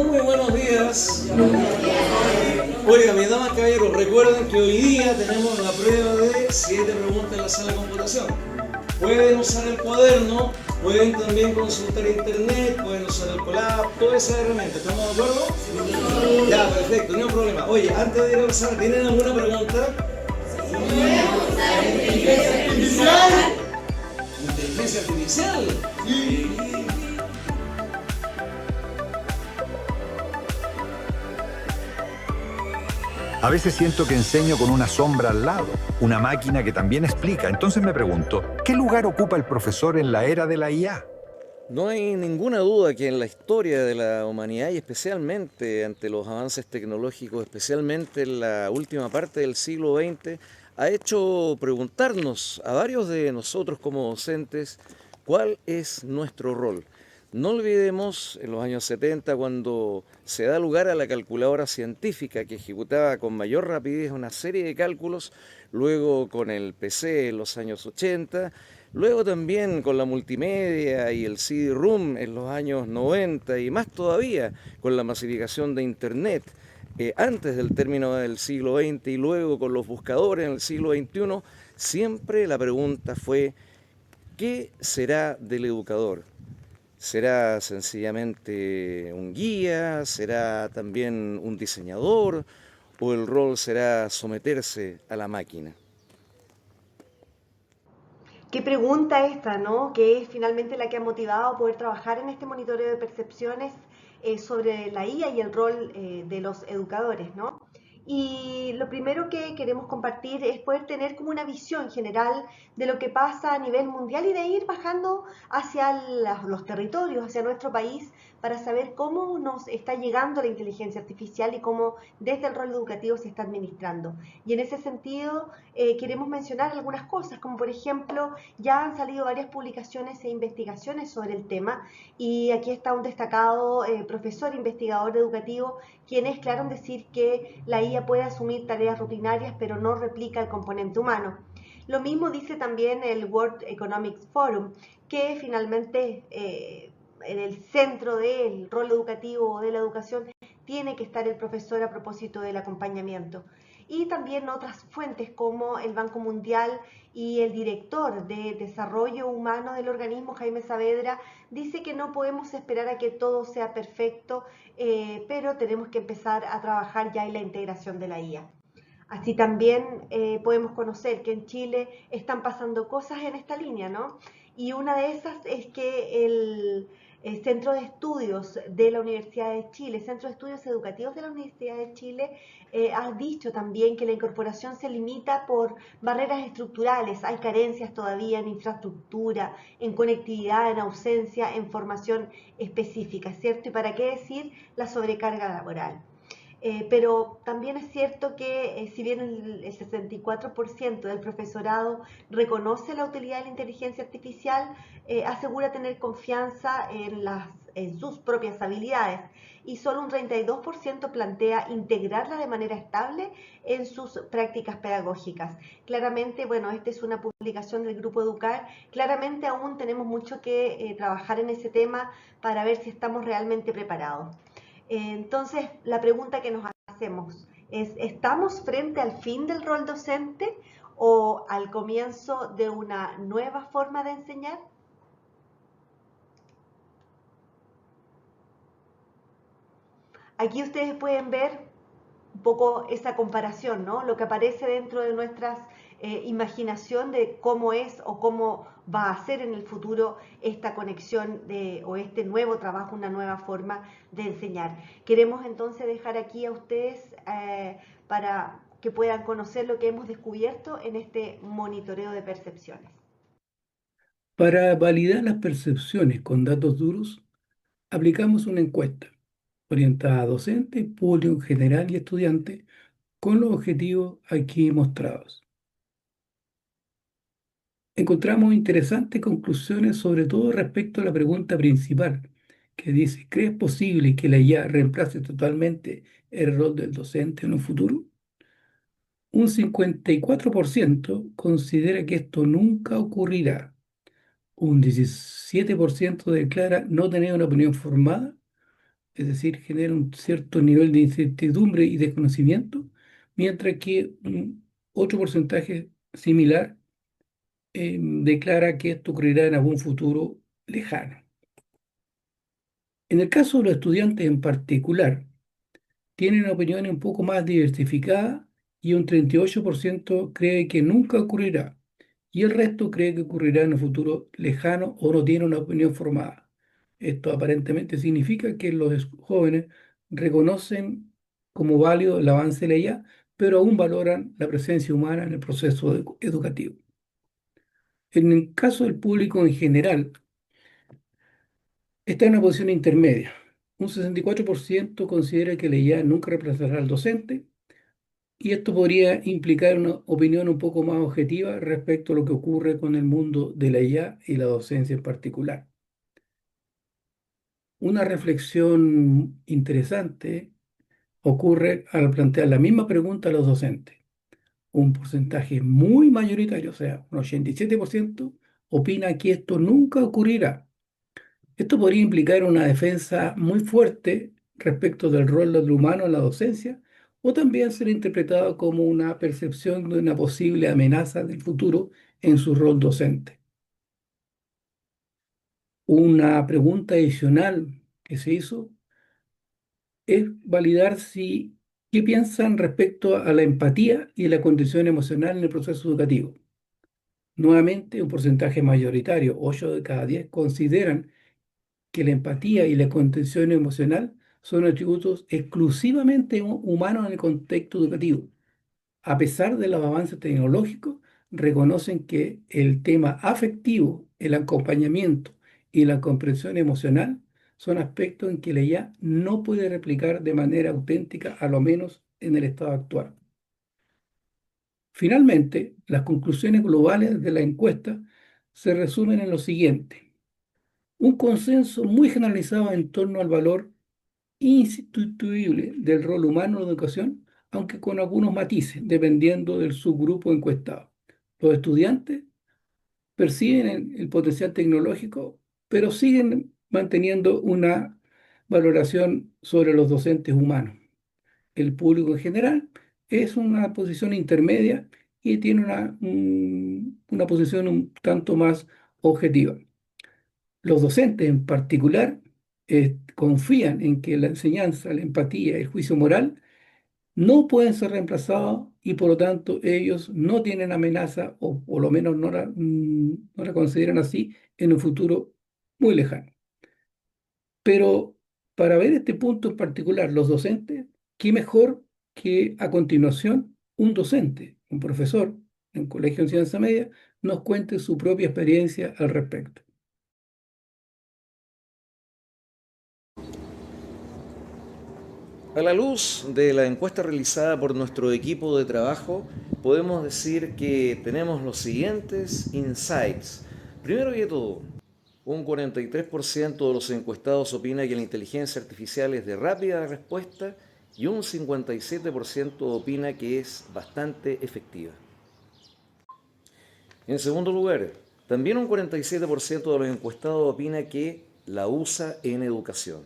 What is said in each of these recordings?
Muy buenos días. Oiga, mis damas y caballeros, recuerden que hoy día tenemos la prueba de 7 preguntas en la sala de computación. Pueden usar el cuaderno, pueden también consultar internet, pueden usar el Colab, toda esa herramienta. ¿Estamos de acuerdo? Sí. Ya, perfecto, no hay problema. Oye, antes de ir a la sala, ¿tienen alguna pregunta? ¿Inteligencia artificial? ¿Inteligencia artificial? Sí. A veces siento que enseño con una sombra al lado, una máquina que también explica. Entonces me pregunto, ¿qué lugar ocupa el profesor en la era de la IA? No hay ninguna duda que en la historia de la humanidad y especialmente ante los avances tecnológicos, especialmente en la última parte del siglo XX, ha hecho preguntarnos a varios de nosotros como docentes cuál es nuestro rol. No olvidemos en los años 70 cuando se da lugar a la calculadora científica que ejecutaba con mayor rapidez una serie de cálculos, luego con el PC en los años 80, luego también con la multimedia y el CD-ROOM en los años 90 y más todavía con la masificación de Internet antes del término del siglo XX y luego con los buscadores en el siglo XXI, siempre la pregunta fue, ¿qué será del educador? ¿Será sencillamente un guía? ¿Será también un diseñador? ¿O el rol será someterse a la máquina? Qué pregunta esta, ¿no? Que es finalmente la que ha motivado a poder trabajar en este monitoreo de percepciones sobre la IA y el rol de los educadores, ¿no? Y lo primero que queremos compartir es poder tener como una visión general de lo que pasa a nivel mundial y de ir bajando hacia los territorios, hacia nuestro país, para saber cómo nos está llegando la inteligencia artificial y cómo desde el rol educativo se está administrando. Y en ese sentido queremos mencionar algunas cosas, como por ejemplo, ya han salido varias publicaciones e investigaciones sobre el tema y aquí está un destacado profesor investigador educativo quien es claro en decir que la IA puede asumir tareas rutinarias pero no replica el componente humano. Lo mismo dice también el World Economic Forum, que finalmente en el centro del rol educativo o de la educación tiene que estar el profesor a propósito del acompañamiento. Y también otras fuentes como el Banco Mundial y el director de Desarrollo Humano del organismo, Jaime Saavedra, dice que no podemos esperar a que todo sea perfecto, pero tenemos que empezar a trabajar ya en la integración de la IA. Así también podemos conocer que en Chile están pasando cosas en esta línea, ¿no? Y una de esas es que el Centro de Estudios de la Universidad de Chile, Centro de Estudios Educativos de la Universidad de Chile, ha dicho también que la incorporación se limita por barreras estructurales. Hay carencias todavía en infraestructura, en conectividad, en ausencia, en formación específica, ¿cierto? Y para qué decir la sobrecarga laboral. Pero también es cierto que si bien el 64% del profesorado reconoce la utilidad de la inteligencia artificial, asegura tener confianza en sus propias habilidades y solo un 32% plantea integrarla de manera estable en sus prácticas pedagógicas. Claramente, bueno, esta es una publicación del Grupo Educar, claramente aún tenemos mucho que trabajar en ese tema para ver si estamos realmente preparados. Entonces, la pregunta que nos hacemos es, ¿estamos frente al fin del rol docente o al comienzo de una nueva forma de enseñar? Aquí ustedes pueden ver un poco esa comparación, ¿no? Lo que aparece dentro de nuestras imaginación de cómo es o cómo va a ser en el futuro esta conexión o este nuevo trabajo, una nueva forma de enseñar. Queremos entonces dejar aquí a ustedes para que puedan conocer lo que hemos descubierto en este monitoreo de percepciones. Para validar las percepciones con datos duros, aplicamos una encuesta orientada a docentes, público en general y estudiantes con los objetivos aquí mostrados. Encontramos interesantes conclusiones, sobre todo respecto a la pregunta principal, que dice, ¿crees posible que la IA reemplace totalmente el rol del docente en un futuro? Un 54% considera que esto nunca ocurrirá. Un 17% declara no tener una opinión formada es decir, genera un cierto nivel de incertidumbre y desconocimiento, mientras que un otro porcentaje similar declara que esto ocurrirá en algún futuro lejano. En el caso de los estudiantes en particular, tienen opiniones un poco más diversificadas y un 38% cree que nunca ocurrirá y el resto cree que ocurrirá en un futuro lejano o no tiene una opinión formada. Esto aparentemente significa que los jóvenes reconocen como válido el avance de la IA, pero aún valoran la presencia humana en el proceso educativo. En el caso del público en general, está en una posición intermedia. Un 64% considera que la IA nunca reemplazará al docente y esto podría implicar una opinión un poco más objetiva respecto a lo que ocurre con el mundo de la IA y la docencia en particular. Una reflexión interesante ocurre al plantear la misma pregunta a los docentes. Un porcentaje muy mayoritario, o sea, un 87%, opina que esto nunca ocurrirá. Esto podría implicar una defensa muy fuerte respecto del rol del humano en la docencia o también ser interpretado como una percepción de una posible amenaza del futuro en su rol docente. Una pregunta adicional que se hizo es validar si qué piensan respecto a la empatía y la condición emocional en el proceso educativo. Nuevamente, un porcentaje mayoritario, 8 de cada 10, consideran que la empatía y la contención emocional son atributos exclusivamente humanos en el contexto educativo. A pesar de los avances tecnológicos, reconocen que el tema afectivo, el acompañamiento y la comprensión emocional son aspectos en que la IA no puede replicar de manera auténtica, a lo menos en el estado actual. Finalmente, las conclusiones globales de la encuesta se resumen en lo siguiente: un consenso muy generalizado en torno al valor insustituible del rol humano en la educación, aunque con algunos matices, dependiendo del subgrupo encuestado. Los estudiantes perciben el potencial tecnológico, pero siguen manteniendo una valoración sobre los docentes humanos. El público en general es una posición intermedia y tiene una posición un tanto más objetiva. Los docentes en particular confían en que la enseñanza, la empatía, el juicio moral no pueden ser reemplazados y por lo tanto ellos no tienen amenaza o por lo menos no la consideran así en un futuro muy lejano. Pero para ver este punto en particular, los docentes, ¿qué mejor que a continuación un docente, un profesor en un colegio de enseñanza media, nos cuente su propia experiencia al respecto? A la luz de la encuesta realizada por nuestro equipo de trabajo, podemos decir que tenemos los siguientes insights. Primero que todo, un 43% de los encuestados opina que la inteligencia artificial es de rápida respuesta y un 57% opina que es bastante efectiva. En segundo lugar, también un 47% de los encuestados opina que la usa en educación.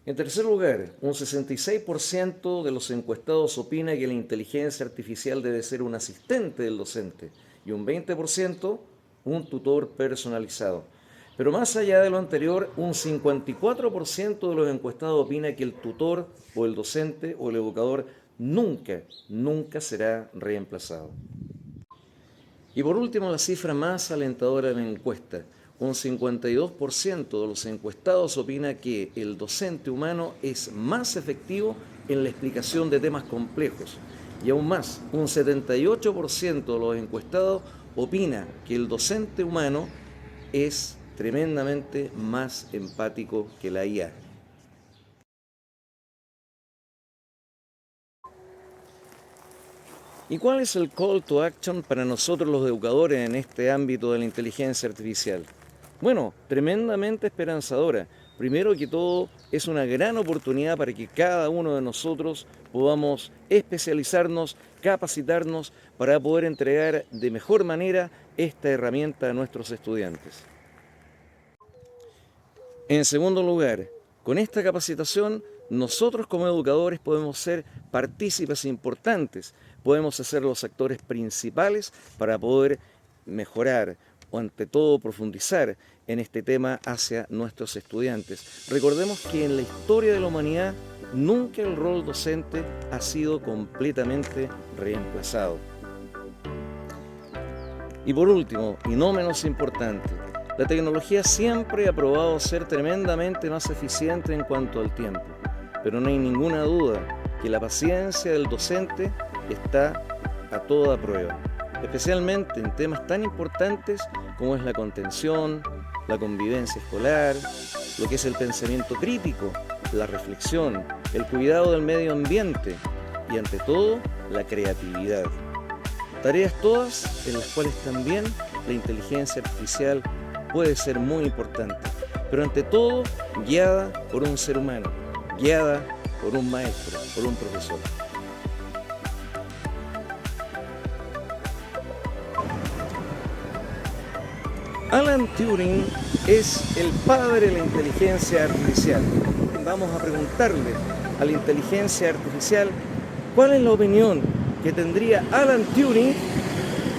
En tercer lugar, un 66% de los encuestados opina que la inteligencia artificial debe ser un asistente del docente y un 20% un tutor personalizado. Pero más allá de lo anterior, un 54% de los encuestados opina que el tutor o el docente o el educador nunca será reemplazado. Y por último, la cifra más alentadora de la encuesta: un 52% de los encuestados opina que el docente humano es más efectivo en la explicación de temas complejos. Y aún más, un 78% de los encuestados opina que el docente humano es tremendamente más empático que la IA. ¿Y cuál es el call to action para nosotros los educadores en este ámbito de la inteligencia artificial? Bueno, tremendamente esperanzadora. Primero que todo, es una gran oportunidad para que cada uno de nosotros podamos especializarnos, capacitarnos para poder entregar de mejor manera esta herramienta a nuestros estudiantes. En segundo lugar, Con esta capacitación, nosotros como educadores podemos ser partícipes importantes, podemos ser los actores principales para poder mejorar o ante todo profundizar en este tema hacia nuestros estudiantes. Recordemos que en la historia de la humanidad nunca el rol docente ha sido completamente reemplazado. Y por último, y no menos importante, la tecnología siempre ha probado ser tremendamente más eficiente en cuanto al tiempo, pero no hay ninguna duda que la paciencia del docente está a toda prueba, especialmente en temas tan importantes como es la contención, la convivencia escolar, lo que es el pensamiento crítico, la reflexión, el cuidado del medio ambiente y ante todo la creatividad. Tareas todas en las cuales también la inteligencia artificial puede ser muy importante, pero ante todo guiada por un ser humano, guiada por un maestro, por un profesor. Alan Turing es el padre de la inteligencia artificial. Vamos a preguntarle a la inteligencia artificial cuál es la opinión que tendría Alan Turing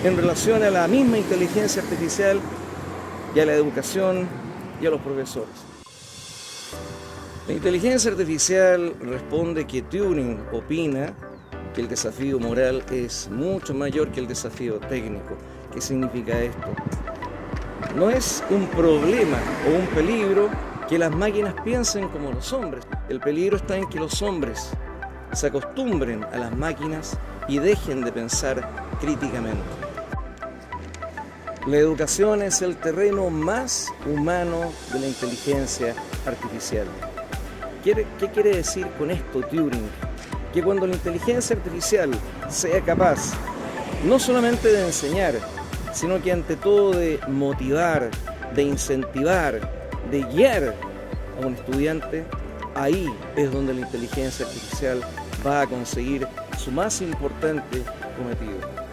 en relación a la misma inteligencia artificial y a la educación y a los profesores. La inteligencia artificial responde que Turing opina que el desafío moral es mucho mayor que el desafío técnico. ¿Qué significa esto? No es un problema o un peligro que las máquinas piensen como los hombres. El peligro está en que los hombres se acostumbren a las máquinas y dejen de pensar críticamente. La educación es el terreno más humano de la inteligencia artificial. ¿Qué quiere decir con esto Turing? Que cuando la inteligencia artificial sea capaz no solamente de enseñar, sino que ante todo de motivar, de incentivar, de guiar a un estudiante, ahí es donde la inteligencia artificial va a conseguir su más importante cometido.